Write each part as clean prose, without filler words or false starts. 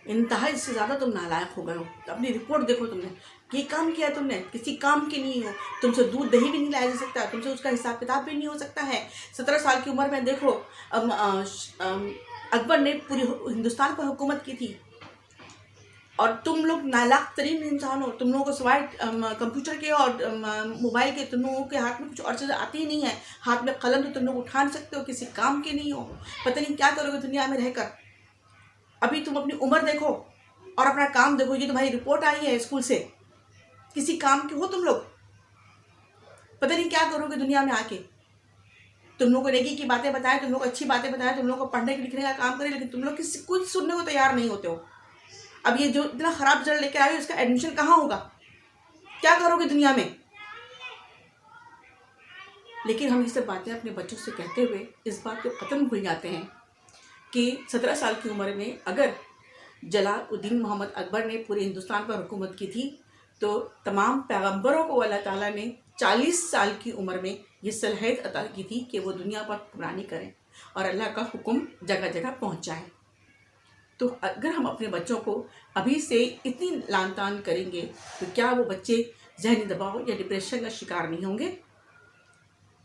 इंतहा इससे ज़्यादा तुम नालायक हो गए हो। तो अपनी रिपोर्ट देखो, तुमने ये काम किया, तुमने किसी काम के नहीं हो। तुमसे दूध दही भी नहीं लाया जा सकता, तुमसे उसका हिसाब किताब भी नहीं हो सकता है। 17 साल की उम्र में देखो अकबर ने पूरी हिंदुस्तान पर हुकूमत की थी, और तुम लोग नालायक तरीन इंसान हो। तुम लोगों को सिवाय कंप्यूटर के और मोबाइल के तुम लोगों के हाथ में कुछ और चीज़ आती ही नहीं है। हाथ में कलम तो तुम लोग उठा नहीं सकते हो, किसी काम के नहीं हो। पता नहीं क्या करोगे दुनिया में रहकर। अभी तुम अपनी उम्र देखो और अपना काम देखो। ये तुम्हारी रिपोर्ट आई है स्कूल से, किसी काम के हो तुम लोग? पता नहीं क्या करोगे दुनिया में आके। तुम लोग को नेकी की बातें बताएं, तुम लोग अच्छी बातें बताएं, तुम लोग को पढ़ने लिखने का काम करें, लेकिन तुम लोग किसी कुछ सुनने को तैयार नहीं होते हो। अब ये जो इतना खराब रिजल्ट लेके आए हो, इसका एडमिशन कहाँ होगा? क्या करोगे दुनिया में? लेकिन हम ये सब बातें अपने बच्चों से कहते हुए इस बात को ख़त्म भूल जाते हैं कि 17 साल की उम्र में अगर जलालुद्दीन मोहम्मद अकबर ने पूरे हिंदुस्तान पर हुकूमत की थी, तो तमाम पैगंबरों को अल्लाह ताला ने 40 साल की उम्र में ये सलाहियत अता की थी कि वो दुनिया पर हुक्मरानी करें और अल्लाह का हुक्म जगह जगह पहुँचाएँ। तो अगर हम अपने बच्चों को अभी से इतनी लान तान करेंगे, तो क्या वो बच्चे जहनी दबाव या डिप्रेशन का शिकार नहीं होंगे?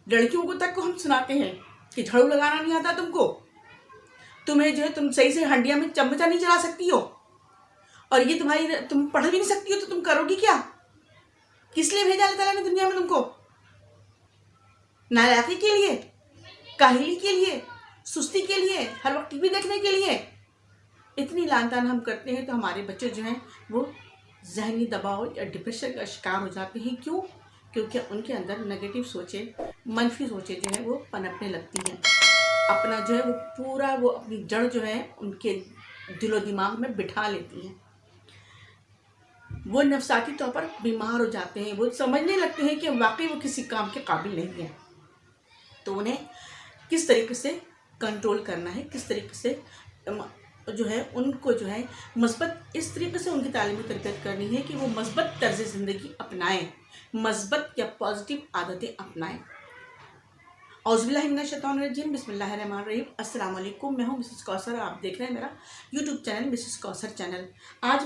लड़कियों को तक को हम सुनाते हैं कि झाड़ू लगाना नहीं आता तुमको, तुम्हें जो है तुम सही से हंडिया में चम्मचा नहीं चला सकती हो, और ये तुम पढ़ भी नहीं सकती हो, तो तुम करोगी क्या? किस लिए भेजा अल्लाह ताला ने दुनिया में तुमको? नालायकी के लिए, काहिली के लिए, सुस्ती के लिए, हर वक्त टीवी देखने के लिए? इतनी लान तान हम करते हैं तो हमारे बच्चे जो हैं वो जहनी दबाव या डिप्रेशन का शिकार हो जाते हैं। क्यों? क्योंकि उनके अंदर नेगेटिव सोचें, मनफी सोचें जो है वो पनपने लगती हैं। अपना जो है वो पूरा वो अपनी जड़ जो है उनके दिलो दिमाग में बिठा लेती हैं। वो नफसाती तौर पर बीमार हो जाते हैं। वो समझने लगते हैं कि वाकई वो किसी काम के काबिल नहीं है। तो उन्हें किस तरीके से कंट्रोल करना है, किस तरीके से जो है उनको जो है मस्बत इस तरीके से उनकी तालीमी तरबियत करनी है कि वो मस्बत तर्ज ज़िंदगी अपनाएं, मस्बत या पॉजिटिव आदतें अपनाएं। औज़ुबिल्लाहि मिनश्शैतानिर्रजीम, बिस्मिल्लाहिर्रहमानिर्रहीम। अस्सलाम वालेकुम, मैं हूँ मिसेस कौसर, आप देख रहे हैं मेरा YouTube channel Mrs Kausar channel. आज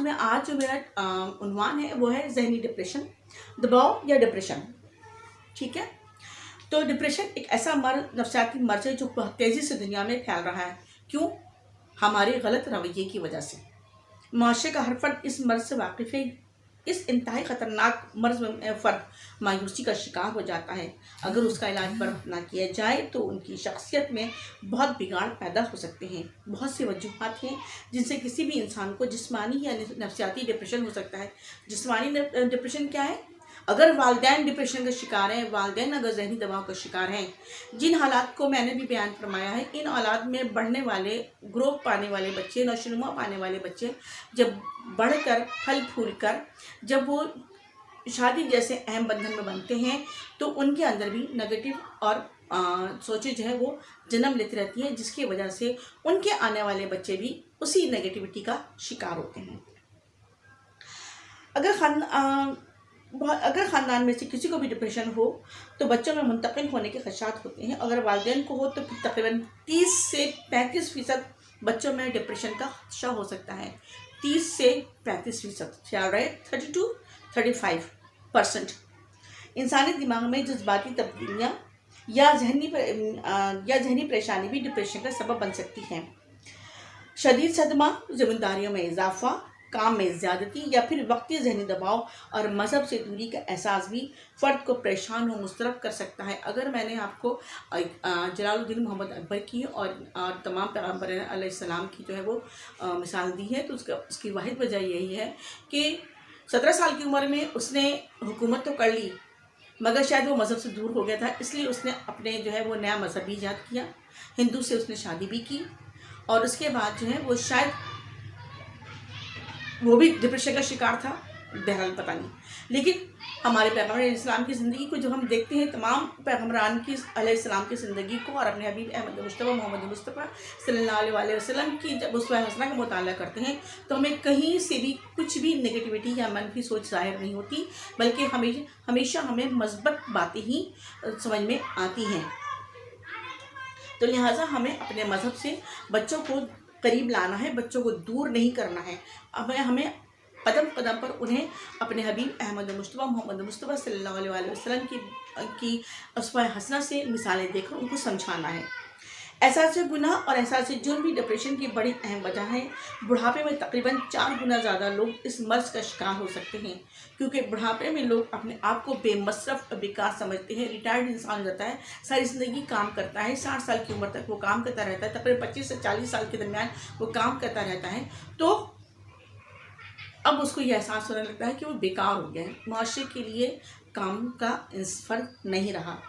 जो मेरा उन्वान है वो है जहनी डिप्रेशन, दबाव या डिप्रेशन। ठीक है, तो डिप्रेशन एक ऐसा मर्ज, नफसियाती मर्ज है जो बहुत तेज़ी से दुनिया में फैल रहा है। क्यों? हमारे गलत रवैये की वजह से। माशरे का हर फर्द इस मर्ज से वाकिफ़ है। इस इंतहाई ख़तरनाक मर्ज में फ़र्द मायूसी का शिकार हो जाता है। अगर उसका इलाज बर्फ ना किया जाए तो उनकी शख्सियत में बहुत बिगाड़ पैदा हो सकते हैं। बहुत सी वजूहात हैं जिनसे किसी भी इंसान को जिस्मानी या नफसियाती डिप्रेशन हो सकता है। जिस्मानी डिप्रेशन क्या है? अगर वालिदैन डिप्रेशन का शिकार हैं, वालिदैन अगर जहनी दबाव का शिकार हैं, जिन हालात को मैंने भी बयान फरमाया है, इन औलाद में बढ़ने वाले, ग्रोथ पाने वाले बच्चे, नशोनुमा पाने वाले बच्चे जब बढ़कर फल फूल कर जब वो शादी जैसे अहम बंधन में बनते हैं, तो उनके अंदर भी नेगेटिव और सोचें जो है वो जन्म लेती रहती हैं, जिसकी वजह से उनके आने वाले बच्चे भी उसी नेगेटिविटी का शिकार होते हैं। अगर ख़ानदान में से किसी को भी डिप्रेशन हो तो बच्चों में मुंतकिल होने के खदशात होते हैं। अगर वालिदैन को हो तो फिर तकरीबन 30 से 35% बच्चों में डिप्रेशन का खदशा हो सकता है। 30 से 35%, ख्याल रहे, 30 to 35%। इंसानी दिमाग में जज्बाती तब्दीलियाँ या जहनी परेशानी भी डिप्रेशन का सबब बन सकती हैं। शदीद सदमा, ज़िम्मेदारियों में इजाफा, काम में ज़्यादती या फिर वक्ती जहनी दबाव और मज़हब से दूरी का एहसास भी फ़र्द को परेशान व मुस्तरब कर सकता है। अगर मैंने आपको जलालुद्दीन मोहम्मद अकबर की और तमाम पैगंबर अलैहिस्सलाम की जो है वो मिसाल दी है, तो उसकी वाहिद वजह यही है कि 17 साल की उम्र में उसने हुकूमत तो कर ली, मगर शायद वो मज़हब से दूर हो गया था, इसलिए उसने अपने जो है वो नया मज़हब भी ईजाद किया। हिंदू से उसने शादी भी की, और उसके बाद जो है वो शायद वो भी डिप्रेशन का शिकार था, बहरहाल पता नहीं। लेकिन हमारे पैगंबर इस्लाम की ज़िंदगी को जब हम देखते हैं, तमाम पैगंबरान की अलैहिस्सलाम की ज़िंदगी को, और अपने हबीब अहमद मुस्तफ़ा मोहम्मद मुस्तफ़ा सल्लल्लाहु अलैहि वसल्लम की जब उसवा हसना का मुताला करते हैं, तो हमें कहीं से भी कुछ भी नेगेटिविटी या मनफी सोच ज़ाहिर नहीं होती, बल्कि हमेशा हमें मस्बत बातें ही समझ में आती हैं। तो लिहाजा हमें अपने मज़हब से बच्चों को करीब लाना है, बच्चों को दूर नहीं करना है। हमें कदम कदम पर उन्हें अपने हबीब अहमद मुस्तफ़ा मोहम्मद मुस्तफ़ा सल्लल्लाहु अलैहि वसल्लम की उसवा हसना से मिसालें देकर उनको समझाना है। एहसास गुनाह और एहसास जुर्म भी डिप्रेशन की बड़ी अहम वजह है। बुढ़ापे में तकरीबन 4 गुना ज़्यादा लोग इस मर्ज़ का शिकार हो सकते हैं, क्योंकि बुढ़ापे में लोग अपने आप को बेमसरफ और बेकार समझते हैं। रिटायर्ड इंसान हो जाता है, सारी ज़िंदगी काम करता है, 60 साल की उम्र तक वो काम करता रहता है, तकरीबन 25 से 40 साल के दरमियान वो काम करता रहता है, तो अब उसको ये एहसास होने लगता है कि वो बेकार हो गया है, माशरे के लिए काम का फ़र्क नहीं रहा,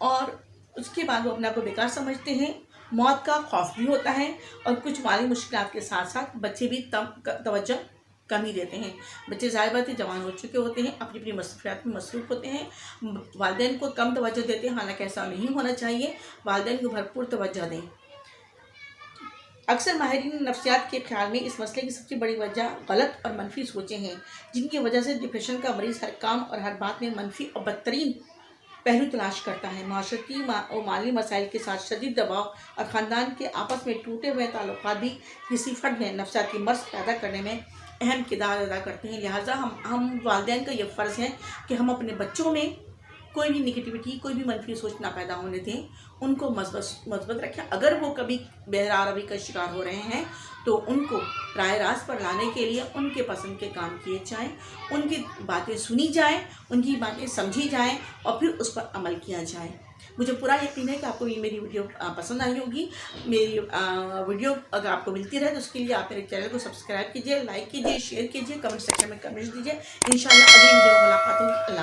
और उसके बाद वो अपने आप को बेकार समझते हैं। मौत का खौफ भी होता है, और कुछ माली मुश्किलात के साथ साथ बच्चे भी तवज्जो कम ही देते हैं। बच्चे ज़ाहिर बात है जवान हो चुके होते हैं, अपनी अपनी मसरूफियात में मसरूफ़ होते हैं, वालिदैन को कम तवज्जो देते हैं, हालांकि ऐसा नहीं होना चाहिए, वालिदैन को भरपूर तवज्जो दें। अक्सर माहिरीन नफ्सियात के ख्याल में इस मसले की सबसे बड़ी वजह गलत और मनफी सोचें हैं, जिनकी वजह से डिप्रेशन का मरीज़ हर काम और हर बात में मनफी और बदतरीन पहलू तलाश करता है। माशरती और माली मसाइल के साथ शदीद दबाव और ख़ानदान के आपस में टूटे हुए ताल्लुकात भी किसी फ़र्द में नफ्सियाती मर्ज़ पैदा करने में अहम किरदार अदा करते हैं। लिहाजा हम वालिदैन का यह फ़र्ज़ है कि हम अपने बच्चों में कोई भी निगेटिविटी, कोई भी मनफी सोच ना पैदा होने दें, उनको मजबूत रखें। अगर वो कभी बहरारवी का शिकार हो रहे हैं तो उनको राय रास्त पर लाने के लिए उनके पसंद के काम किए जाएं, उनकी बातें सुनी जाएं, उनकी बातें समझी जाएं और फिर उस पर अमल किया जाए। मुझे पूरा यकीन है कि आपको ये मेरी वीडियो पसंद आई होगी। मेरी वीडियो अगर आपको मिलती रहे तो उसके लिए आप मेरे चैनल को सब्सक्राइब कीजिए, लाइक कीजिए, शेयर कीजिए, कमेंट सेक्शन में कमेंट दीजिए। इंशाल्लाह अगली वीडियो में मुलाकात होगी। अल्लाह।